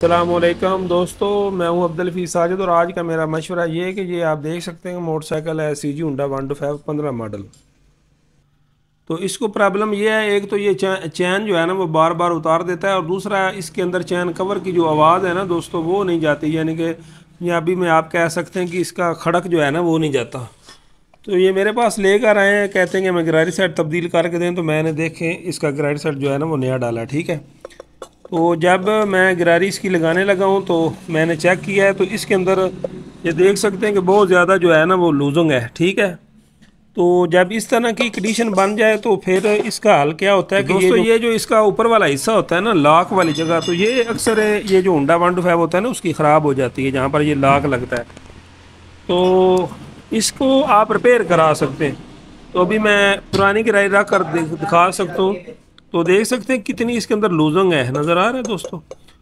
अस्सलामुअलैकुम दोस्तों, मैं हूं अब्दुल हफीज़ साजिद और आज का मेरा मशवरा ये है कि ये आप देख सकते हैं मोटरसाइकिल है सी जी हुंडा 125 15 मॉडल। तो इसको प्रॉब्लम ये है, एक तो ये चैन जो है ना वो बार बार उतार देता है और दूसरा इसके अंदर चैन कवर की जो आवाज़ है ना दोस्तों वो नहीं जाती, यानी कि पंजाबी में आप कह सकते हैं कि इसका खड़क जो है ना वो नहीं जाता। तो ये मेरे पास लेकर आए हैं, कहते हैं कि मैं गरारी सेट तब्दील करके दें, तो मैंने देखें इसका गरारी सेट जो है ना वो नया डाला है। ठीक है, तो जब मैं गरारी इसकी लगाने लगा हूँ तो मैंने चेक किया है, तो इसके अंदर ये देख सकते हैं कि बहुत ज़्यादा जो है ना वो लूजिंग है। ठीक है, तो जब इस तरह की कंडीशन बन जाए तो फिर इसका हल क्या होता है कि दोस्तों ये जो इसका ऊपर वाला हिस्सा होता है ना लॉक वाली जगह, तो ये अक्सर ये जो हुंडा 125 होता है ना उसकी ख़राब हो जाती है जहाँ पर ये लॉक लगता है। तो इसको आप रिपेयर करा सकते हैं। तो अभी मैं पुरानी किराए रख कर दिखा सकता हूँ। तो देख सकते हैं कितनी इसके अंदर लूजिंग है, नज़र आ रहा है दोस्तों।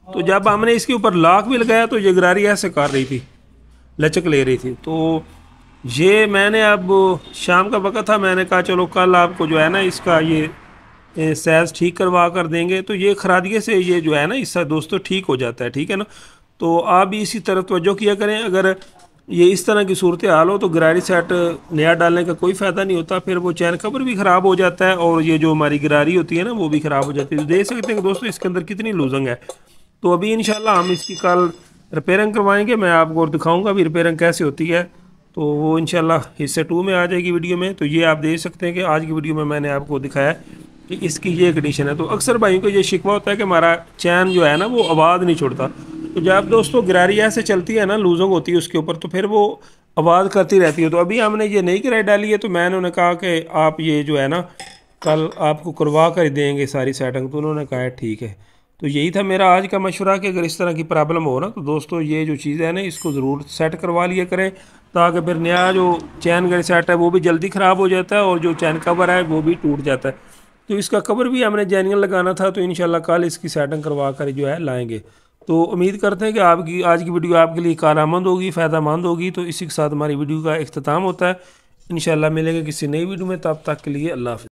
तो जब हमने इसके ऊपर लॉक भी लगाया तो ये गरारी ऐसे कर रही थी, लचक ले रही थी। तो ये मैंने अब शाम का वक्त था, मैंने कहा चलो कल आपको जो है ना इसका ये सैज ठीक करवा कर देंगे। तो ये खरादिए से ये जो है ना इससे दोस्तों ठीक हो जाता है। ठीक है ना, तो आप भी इसी तरफ तवज्जो किया करें। अगर ये इस तरह की सूरत हाल हो तो गरारी सेट नया डालने का कोई फ़ायदा नहीं होता, फिर वो चैन कवर भी ख़राब हो जाता है और ये जो हमारी गरारी होती है ना वो भी ख़राब हो जाती है। तो देख सकते हैं कि दोस्तों इसके अंदर कितनी लूजिंग है। तो अभी इंशाल्लाह हम इसकी कल रिपेयरिंग करवाएंगे, मैं आपको दिखाऊंगा अभी रिपेयरिंग कैसे होती है। तो वो इंशाल्लाह हिस्से 2 में आ जाएगी वीडियो में। तो ये आप देख सकते हैं कि आज की वीडियो में मैंने आपको दिखाया कि इसकी ये कंडीशन है। तो अक्सर भाइयों को ये शिकवा होता है कि हमारा चैन जो है ना वो आवाज़ नहीं छोड़ता। तो जब दोस्तों गरारी ऐसे चलती है ना, लूजिंग होती है उसके ऊपर, तो फिर वो आवाज़ करती रहती है। तो अभी हमने ये नई किराई डाली है, तो मैंने उन्हें कहा कि आप ये जो है ना कल आपको करवा कर देंगे सारी सेटिंग। तो उन्होंने कहा ठीक है। तो यही था मेरा आज का मशवरा कि अगर इस तरह की प्रॉब्लम हो ना तो दोस्तों ये जो चीज़ है ना इसको ज़रूर सेट करवा लिया करें, ताकि फिर नया जो चैन गरी सेट है वो भी जल्दी ख़राब हो जाता है और जो चैन कवर है वो भी टूट जाता है। तो इसका कवर भी हमने जेन्युइन लगाना था, तो इंशाल्लाह कल इसकी सेटिंग करवा कर जो है लाएंगे। तो उम्मीद करते हैं कि आपकी आज की वीडियो आपके लिए कारआमद होगी, फ़ायदेमंद होगी। तो इसी के साथ हमारी वीडियो का इख्तिताम होता है। इंशाल्लाह मिलेंगे किसी नई वीडियो में, तब तक के लिए अल्लाह हाफ़िज़।